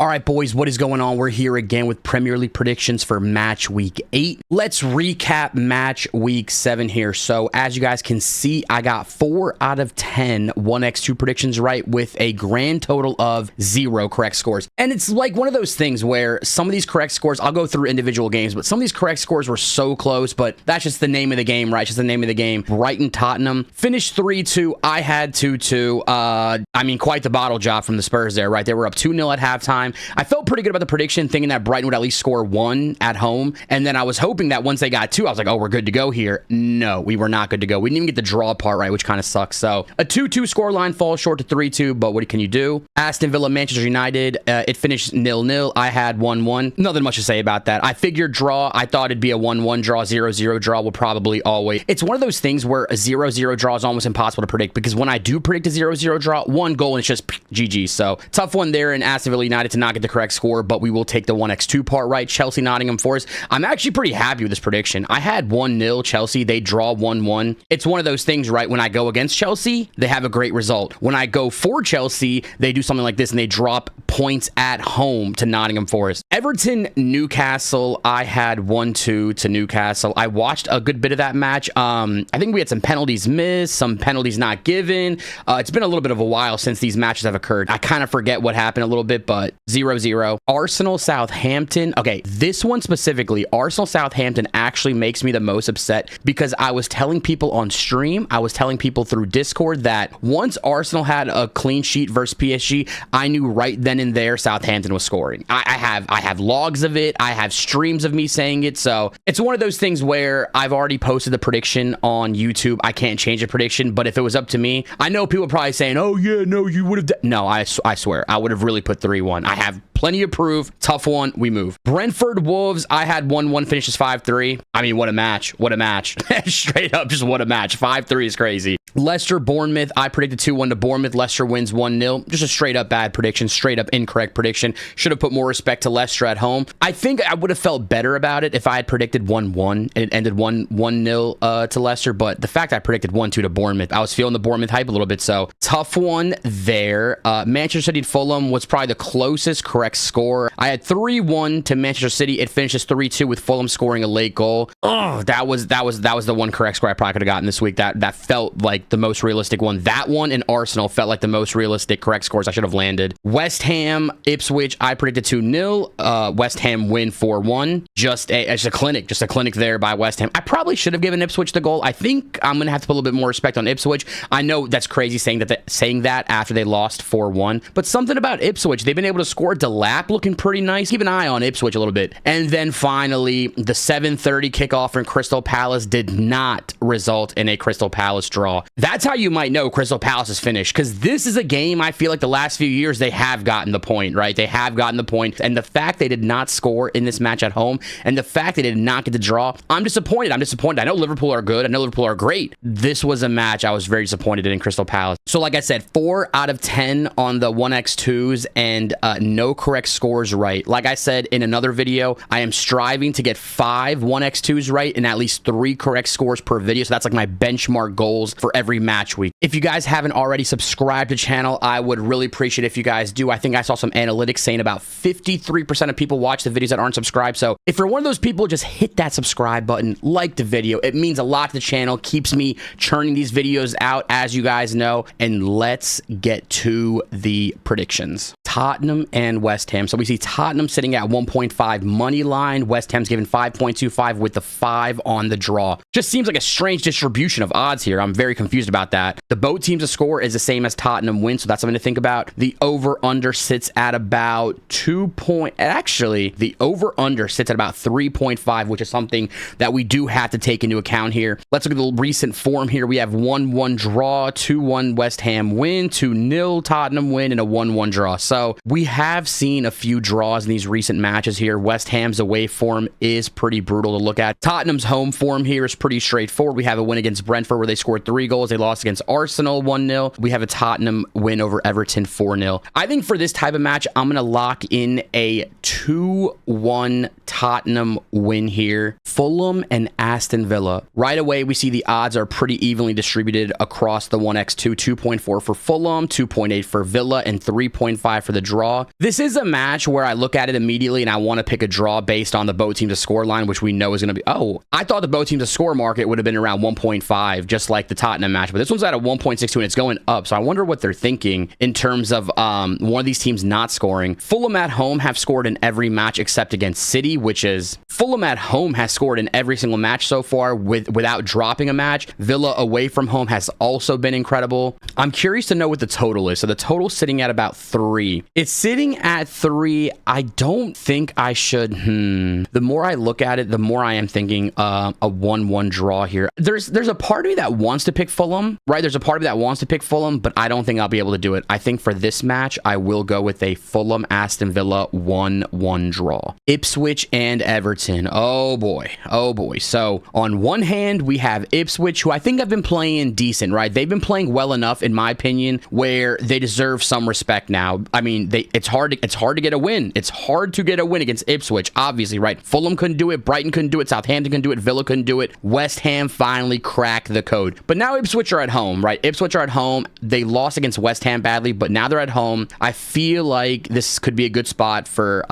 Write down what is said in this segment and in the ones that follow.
All right, boys, what is going on? We're here again with Premier League predictions for match week 8. Let's recap match week 7 here. So as you guys can see, I got 4 out of 10 1x2 predictions right with a grand total of 0 correct scores. And it's like one of those things where some of these correct scores, I'll go through individual games, but some of these correct scores were so close, but that's just the name of the game, right? Just the name of the game. Brighton, Tottenham finished 3-2. I had 2-2. I mean, quite the bottle job from the Spurs there, right? They were up 2-0 at halftime. I felt pretty good about the prediction, thinking that Brighton would at least score 1 at home. And then I was hoping that once they got 2, I was like, oh, we're good to go here. No, we were not good to go. We didn't even get the draw part right, which kind of sucks. So a 2-2 scoreline falls short to 3-2, but what can you do? Aston Villa, Manchester United, it finished 0-0. I had 1-1. Nothing much to say about that. I figured draw. I thought it'd be a 1-1 draw, 0-0 draw will probably always. It's one of those things where a 0-0 draw is almost impossible to predict because when I do predict a 0-0 draw, 1 goal and it's just GG. So tough one there in Aston Villa United to not get the correct score, but we will take the 1x2 part right. Chelsea, Nottingham Forest. I'm actually pretty happy with this prediction. I had 1-0 Chelsea. They draw 1-1. It's one of those things, right? When I go against Chelsea, they have a great result. When I go for Chelsea, they do something like this and they drop points at home to Nottingham Forest. Everton, Newcastle. I had 1-2 to Newcastle. I watched a good bit of that match. I think we had some penalties missed, some penalties not given. It's been a little bit of a while since these matches have occurred. I kind of forget what happened a little bit, but 0-0. Arsenal, Southampton. Okay, this one specifically, Arsenal, Southampton actually makes me the most upset because I was telling people on stream, I was telling people through Discord that once Arsenal had a clean sheet versus PSG, I knew right then and there Southampton was scoring. I have logs of it. I have streams of me saying it. So it's one of those things where I've already posted the prediction on YouTube. I can't change the prediction, but if it was up to me, I know people are probably saying, oh yeah, no, you would have. No, I swear, I would have really put 3-1. I have plenty of proof. Tough one. We move. Brentford, Wolves. I had 1-1, finishes 5-3. I mean, what a match. What a match. Straight up, just what a match. 5-3 is crazy. Leicester, Bournemouth. I predicted 2-1 to Bournemouth. Leicester wins 1-0. Just a straight up bad prediction. Straight up incorrect prediction. Should have put more respect to Leicester at home. I think I would have felt better about it if I had predicted 1-1 and it ended 1-0 to Leicester. But the fact I predicted 1-2 to Bournemouth, I was feeling the Bournemouth hype a little bit. So tough one there. Manchester City, Fulham was probably the closest correct score. I had 3-1 to Manchester City. It finishes 3-2 with Fulham scoring a late goal. Oh, that was the one correct score I probably could have gotten this week. That felt like the most realistic one. That one and Arsenal felt like the most realistic correct scores I should have landed. West Ham, Ipswich, I predicted 2-0. West Ham win 4-1. Just a clinic there by West Ham. I probably should have given Ipswich the goal. I think I'm gonna have to put a little bit more respect on Ipswich. I know that's crazy saying that after they lost 4-1, but something about Ipswich, they've been able to score. Delap looking pretty nice. Keep an eye on Ipswich a little bit. And then finally, the 7:30 kickoff in Crystal Palace did not result in a Crystal Palace draw. That's how you might know Crystal Palace is finished, because this is a game I feel like the last few years they have gotten the point, right? They have gotten the point, and the fact they did not score in this match at home, and the fact they did not get the draw, I'm disappointed. I know Liverpool are good. I know Liverpool are great. This was a match I was very disappointed in Crystal Palace. So like I said, 4 out of 10 on the 1x2s and no correct scores right. Like I said in another video, I am striving to get 5 1x2s right and at least 3 correct scores per video. So that's like my benchmark goals for every match week. If you guys haven't already subscribed to the channel, I would really appreciate it if you guys do. I think I saw some analytics saying about 53% of people watch the videos that aren't subscribed. So if you're one of those people, just hit that subscribe button, like the video. It means a lot to the channel, keeps me churning these videos out, as you guys know. And let's get to the predictions. Tottenham and West Ham. So we see Tottenham sitting at 1.5 money line. West Ham's given 5.25 with the 5 on the draw. Just seems like a strange distribution of odds here. I'm very confused about that. The both teams to score is the same as Tottenham win, so that's something to think about. The over-under sits at about 2 Actually, the over-under sits at about 3.5, which is something that we do have to take into account here. Let's look at the recent form here. We have 1-1 draw, 2-1 West Ham win, 2-0 Tottenham win, and a 1-1 draw. So we have seen a few draws in these recent matches here. West Ham's away form is pretty brutal to look at. Tottenham's home form here is pretty straightforward. We have a win against Brentford where they scored 3 goals. They lost against Arsenal 1-0. We have a Tottenham win over Everton 4-0. I think for this type of match, I'm going to lock in a 2 2-1 Tottenham win here. Fulham and Aston Villa. Right away, we see the odds are pretty evenly distributed across the 1x2. 2.4 for Fulham, 2.8 for Villa, and 3.5 for the draw. This is a match where I look at it immediately and I want to pick a draw based on the both teams to score line, which we know is going to be, oh, I thought the both teams to score market would have been around 1.5, just like the Tottenham match, but this one's at a 1.62 and it's going up. So I wonder what they're thinking in terms of one of these teams not scoring. Fulham at home have scored in every match except against City, which is Fulham at home has scored in every single match so far without dropping a match. Villa away from home has also been incredible. I'm curious to know what the total is. So the total's sitting at about 3. It's sitting at 3. I don't think I should. The more I look at it, the more I am thinking a 1-1 draw here. There's a part of me that wants to pick Fulham, right? There's a part of me that wants to pick Fulham, but I don't think I'll be able to do it. I think for this match, I will go with a Fulham Aston Villa 1-1 draw. Ipswich and Everton. Oh boy. Oh boy. So on one hand, we have Ipswich, who I think have been playing decent, right? They've been playing well enough, in my opinion, where they deserve some respect now. I mean, it's hard to get a win. It's hard to get a win against Ipswich, obviously, right? Fulham couldn't do it. Brighton couldn't do it. Southampton couldn't do it. Villa couldn't do it. West Ham finally cracked the code. But now Ipswich are at home, right? Ipswich are at home. They lost against West Ham badly, but now they're at home. I feel like this could be a good spot for,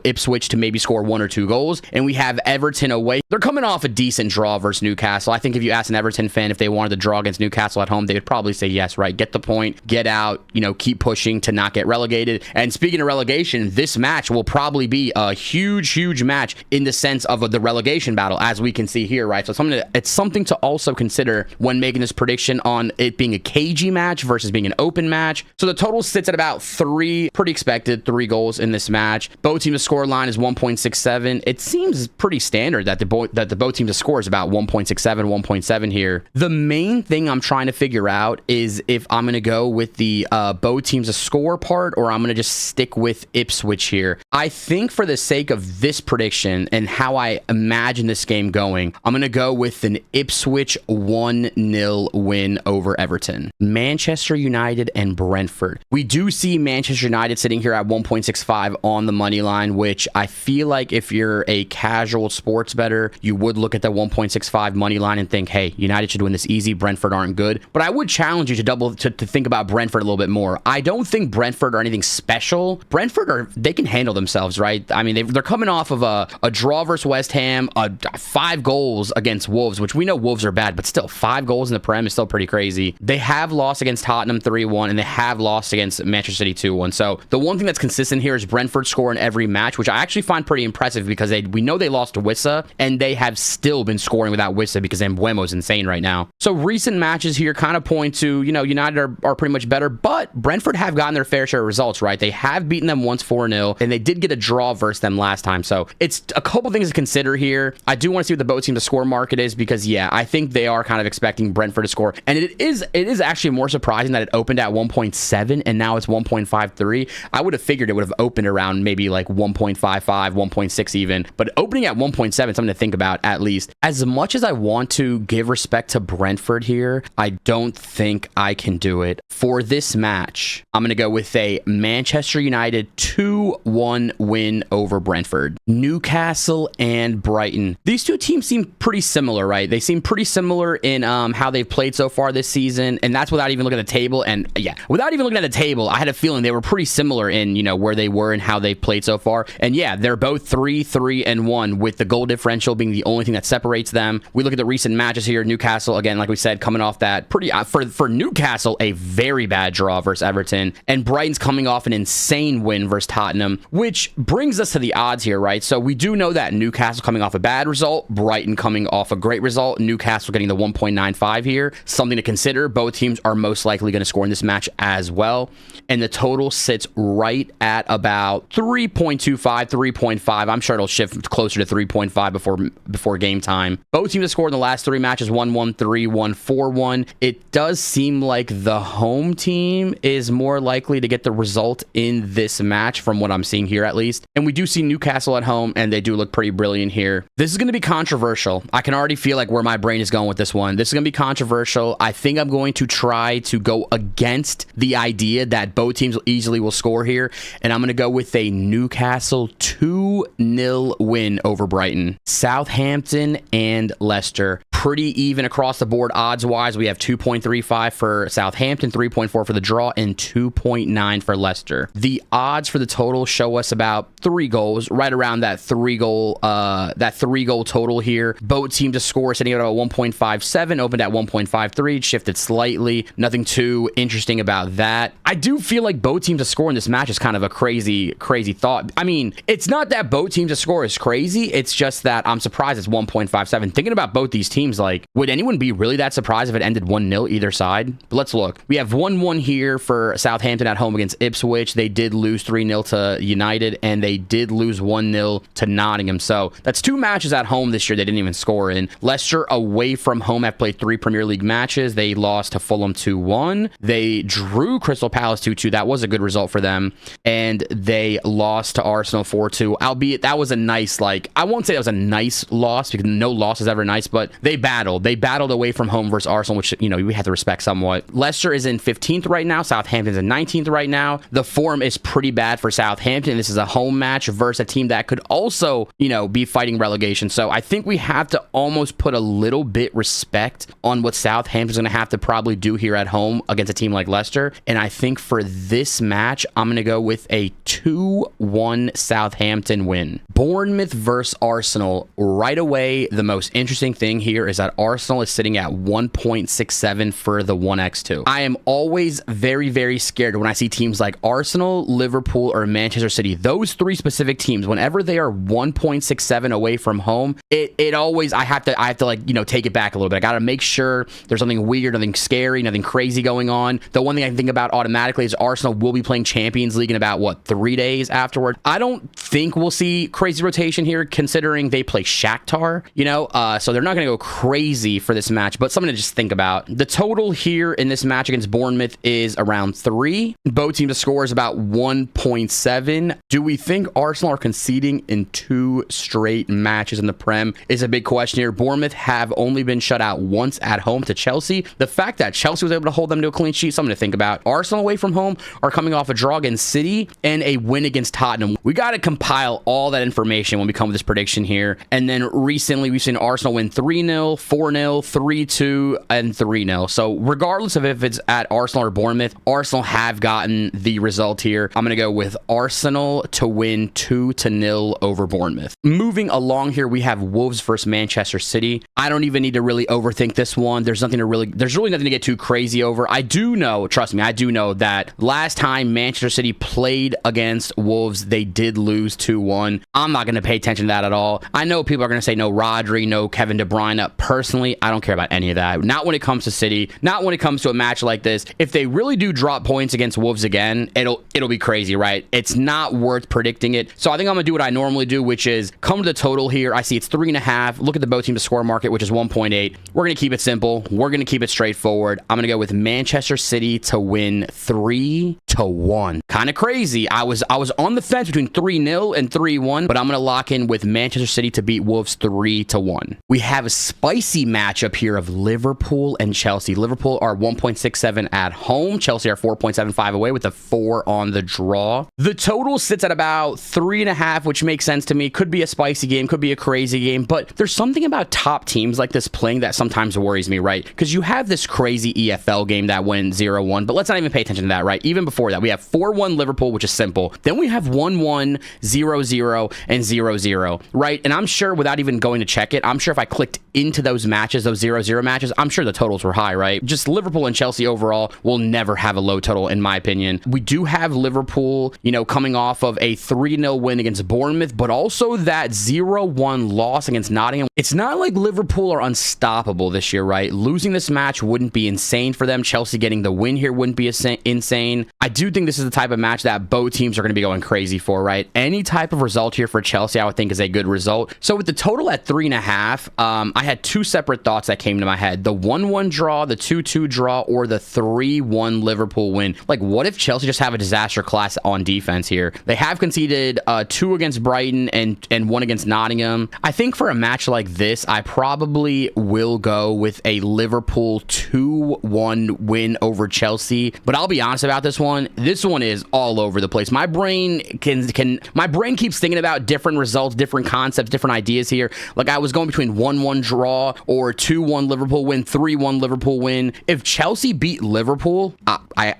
Ipswich to maybe score 1 or 2 goals. And we have Everton away. They're coming off a decent draw versus Newcastle. I think if you ask an Everton fan if they wanted to draw against Newcastle at home, they would probably say yes, right? Get the point, get out, keep pushing to not get relegated. And speaking of relegation, this match will probably be a huge match in the sense of the relegation battle, as we can see here, right? So it's something to also consider when making this prediction on it being a cagey match versus being an open match. So the total sits at about 3, pretty expected, 3 goals in this match. Both teams to score line is 1.67. It seems pretty standard that the both teams to score is about 1.67, 1.7 here. The main thing I'm trying to figure out is if I'm going to go with the both teams to score part, or I'm going to just stick with Ipswich here. I think for the sake of this prediction and how I imagine this game going, I'm going to go with an Ipswich 1-0 win over Everton. Manchester United and Brentford. We do see Manchester United sitting here at 1.65 on the money line, which I feel like if you're a casual sports bettor, you would look at the 1.65 money line and think, hey, United should win this easy. Brentford aren't good. But I would challenge you to think about Brentford a little bit more. I don't think Brentford are anything special. Brentford they can handle themselves, right? I mean, they're coming off of a draw versus West Ham, 5 goals against Wolves, which we know Wolves are bad, but still 5 goals in the Prem is still pretty crazy. They have lost against Tottenham 3-1, and they have lost against Manchester City 2-1. So the one thing that's consistent here is Brentford score in every match, which I actually find pretty impressive because we know they lost to Wissa, and they have still been scoring without Wissa because Mbuemo's insane right now. So recent matches here kind of point to, United are pretty much better, but Brentford have gotten their fair share of results, right? They have beaten them once 4-0, and they did get a draw versus them last time. So it's a couple things to consider here. I do want to see what the both team to score market is because, yeah, I think they are kind of expecting Brentford to score. And it is actually more surprising that it opened at 1.7 and now it's 1.53. I would have figured it would have opened around maybe like 1.55, 1.6 even. But opening at 1.7, something to think about at least. As much as I want to give respect to Brentford here, I don't think I can do it. For this match, I'm going to go with a Manchester United 2-1 win over Brentford. Newcastle and Brighton. These two teams seem pretty similar, right? They seem pretty similar in how they've played so far this season, and that's without even looking at the table. And yeah, without even looking at the table, I had a feeling they were pretty similar in, where they were and how they've played so far. And yeah, they're both 3-3-1, with the goal differential being the only thing that separates them. We look at the recent matches here. Newcastle, again, like we said, coming off that pretty, for Newcastle, a very bad draw versus Everton, and Brighton's coming off an insane win versus Tottenham, which brings us to the odds here, right? So we do know that Newcastle coming off a bad result, Brighton coming off a great result, Newcastle getting the 1.95 here, something to consider. Both teams are most likely going to score in this match as well, and the total sits right at about 3.25, 3.5. I'm sure it'll shift closer to 3.5 before game time. Both teams have scored in the last 3 matches, 1-1, 3-1, 4-1. It does seem like the home team is more likely to get the result in this match from what I'm seeing here at least. And we do see Newcastle at home, and they do look pretty brilliant here. This is going to be controversial. I can already feel like where my brain is going with this one. This is going to be controversial. I think I'm going to try to go against the idea that both teams easily will score here, and I'm going to go with a Newcastle 2-0 win over Brighton. Southampton and Leicester, pretty even across the board odds-wise. We have 2.35 for Southampton, 3.4 for the draw, and 2.9 for Leicester. The odds for the total show us about 3 goals, right around that 3-goal total here. Both teams to score sitting at about 1.57, opened at 1.53, shifted slightly. Nothing too interesting about that. I do feel like both teams to score in this match is kind of a crazy thought. I mean, it's not that both teams to score is crazy. It's just that I'm surprised it's 1.57. Thinking about both these teams, like, would anyone be really that surprised if it ended 1-0 either side? But let's look. We have 1-1 here for Southampton at home against Ipswich. They did lose 3-0 to United, and they did lose 1-0 to Nottingham. So that's 2 matches at home this year they didn't even score in. Leicester away from home have played 3 Premier League matches. They lost to Fulham 2-1. They drew Crystal Palace 2-2. That was a good result for them. And they lost to Arsenal 4-2. Albeit that was a nice, like, I won't say that was a nice loss because no loss is ever nice, but they battled. They battled away from home versus Arsenal, which, you know, we have to respect somewhat. Leicester is in 15th right now. Southampton's in 19th right now. The form is pretty bad for Southampton. This is a home match versus a team that could also, you know, be fighting relegation. So I think we have to almost put a little bit respect on what Southampton's going to have to probably do here at home against a team like Leicester. And I think for this match, I'm going to go with a 2-1 Southampton win. Bournemouth versus Arsenal. Right away, the most interesting thing here is that Arsenal is sitting at 1.67 for the 1x2. I am always very, very scared when I see teams like Arsenal, Liverpool, or Manchester City. Those 3 specific teams, whenever they are 1.67 away from home, it always, I have to like, you know, take it back a little bit. I got to make sure there's something weird, nothing scary, nothing crazy going on. The one thing I can think about automatically is Arsenal will be playing Champions League in about, what, 3 days afterward. I don't think we'll see crazy rotation here, considering they play Shakhtar, you know, so they're not going to go crazy for this match, but something to just think about. The total here in this match against Bournemouth is around 3. Both teams to score is about 1.7. Do we think Arsenal are conceding in 2 straight matches in the Prem is a big question here. Bournemouth have only been shut out once at home to Chelsea. The fact that Chelsea was able to hold them to a clean sheet, something to think about. Arsenal away from home are coming off a draw against City and a win against Tottenham. We got to compile all that information when we come with this prediction here. And then recently we've seen Arsenal win 3-0, 4-0, 3-2, and 3-0. So regardless of if it's at Arsenal or Bournemouth, Arsenal have gotten the result here. I'm going to go with Arsenal to win 2-0 over Bournemouth. Moving along here, we have Wolves versus Manchester City. I don't even need to really overthink this one. There's really nothing to get too crazy over. I do know, trust me, I do know that last time Manchester City played against Wolves, they did lose 2-1. I'm not going to pay attention to that at all. I know people are going to say no Rodri, no Kevin De Bruyne. Personally, I don't care about any of that. Not when it comes to City, not when it comes to a match like this. If they really do drop points against Wolves again, it'll be crazy, right? It's not worth predicting it. So I think I'm going to do what I normally do, which is come to the total here. I see it's 3.5. Look at the both teams to score market, which is 1.8. We're going to keep it simple. We're going to keep it straightforward. I'm going to go with Manchester City to win 3-1. Kind of crazy. I was on the fence between 3-0 and 3-1, but I'm going to lock in with Manchester City to beat Wolves 3-1. We have a spicy matchup here of Liverpool and Chelsea. Liverpool are 1.67 at home. Chelsea are 4.75 away with a 4 on the draw. The total sits at about 3.5, which makes sense to me. Could be a spicy game, could be a crazy game, but there's something about top teams like this playing that sometimes worries me, right? Because you have this crazy EFL game that went 0-1, but let's not even pay attention to that, right? Even before that, we have 4-1 Liverpool, which is simple. Then we have 1-1, 0-0, and 0-0, right? And I'm sure without even going to check it, I'm sure if I clicked into those matches, those 0-0 matches, I'm sure the totals were high, right? Just Liverpool and Chelsea overall will never have a low total, in my opinion. We do have Liverpool, you know, coming off of a 3-0 win against Bournemouth, but also that 0-1 loss against Nottingham. It's not like Liverpool are unstoppable this year, right? Losing this match wouldn't be insane for them. Chelsea getting the win here wouldn't be insane. I do think this is the type of match that both teams are going to be going crazy for, right? Any type of result here for Chelsea, I would think, is a good result. So with the total at 3.5, I had two separate thoughts that came to my head. The 1-1 draw, the 2-2 draw, or the 3-1 Liverpool win. Like, what if Chelsea just have a disaster class on defense here? They have conceded 2 against Brighton and 1 against Nottingham. I think for a match like this, I probably will go with a Liverpool 2-1 win over Chelsea. But I'll be honest about this one. This one is all over the place. My brain keeps thinking about different results, different concepts, different ideas here. Like, I was going between 1-1 draw or 2-1 Liverpool win, 3-1 Liverpool win. If Chelsea beat Liverpool, I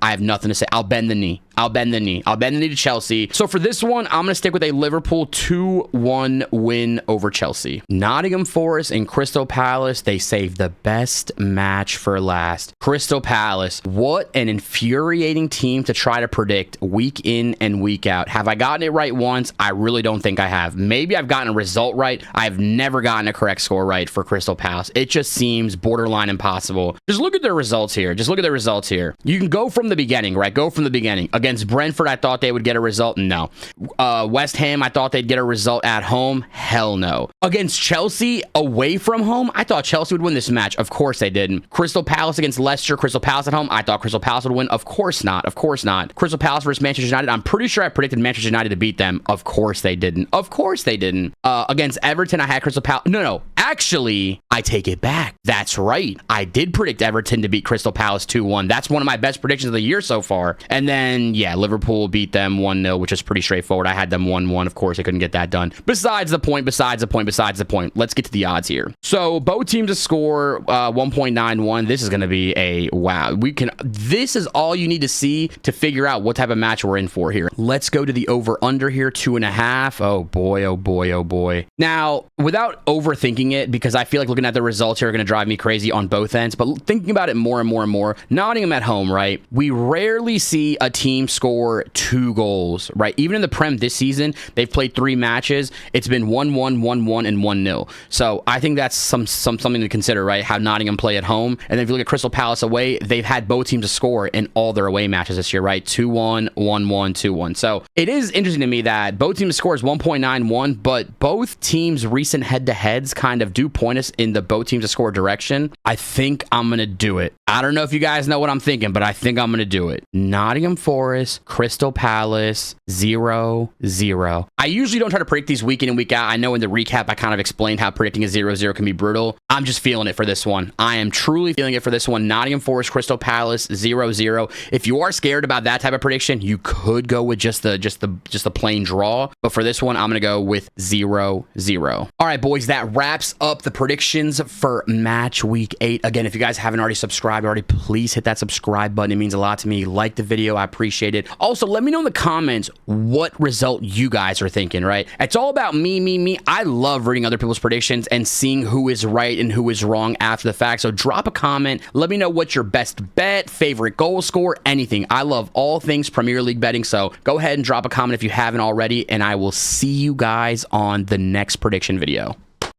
have nothing to say. I'll bend the knee. I'll bend the knee to Chelsea. So for this one, I'm going to stick with a Liverpool 2-1 win over Chelsea. Nottingham Forest and Crystal Palace, they saved the best match for last. Crystal Palace, what an infuriating team to try to predict week in and week out. Have I gotten it right once? I really don't think I have. Maybe I've gotten a result right. I've never gotten a correct score right for Crystal Palace. It just seems borderline impossible. Just look at their results here. You can go from the beginning, right? Go from the beginning. Against Brentford, I thought they would get a result. No. West Ham, I thought they'd get a result at home. Hell no. Against Chelsea, away from home, I thought Chelsea would win this match. Of course they didn't. Crystal Palace against Leicester, Crystal Palace at home, I thought Crystal Palace would win. Of course not. Of course not. Crystal Palace versus Manchester United, I'm pretty sure I predicted Manchester United to beat them. Of course they didn't. Of course they didn't. Against Everton, I had Crystal Palace. No. Actually, I take it back. That's right. I did predict Everton to beat Crystal Palace 2-1. That's one of my best predictions of the year so far. And then, yeah, Liverpool beat them 1-0, which is pretty straightforward. I had them 1-1. Of course, I couldn't get that done. Besides the point. Let's get to the odds here. So both teams to score 1.91. This is going to be a wow. This is all you need to see to figure out what type of match we're in for here. Let's go to the over-under here, 2.5. Oh boy, oh boy, oh boy. Now, without overthinking it, because I feel like looking at the results here are going to drive me crazy on both ends, but thinking about it more and more, Nottingham at home, right? We rarely see a team score 2 goals, right? Even in the Prem this season, they've played 3 matches. It's been 1-1, 1-1, and 1-0. So I think that's something to consider, right? How Nottingham play at home. And then if you look at Crystal Palace away, they've had both teams to score in all their away matches this year, right? 2-1, 1-1, 2-1. So it is interesting to me that both teams scores 1.91, but both teams' recent head-to-heads kind of do point us in the both teams to score direction. I think I'm going to do it. I don't know if you guys know what I'm thinking, but I think I'm going to do it. Nottingham Forest, Crystal Palace, 0-0. I usually don't try to predict these week in and week out. I know in the recap, I kind of explained how predicting a 0-0 can be brutal. I'm just feeling it for this one. I am truly feeling it for this one. Nottingham Forest, Crystal Palace, 0-0. If you are scared about that type of prediction, you could go with just the plain draw. But for this one, I'm going to go with 0-0. All right, boys, that wraps up the predictions for match week 8. Again, if you guys haven't already subscribed please hit that subscribe button. It means a lot to me. Like the video. I appreciate it. Also, let me know in the comments what result you guys are thinking, right? It's all about me. I love reading other people's predictions and seeing who is right and who is wrong after the fact. So drop a comment. Let me know what's your best bet, favorite goal score, anything. I love all things Premier League betting. So go ahead and drop a comment if you haven't already, and I will see you guys on the next prediction video.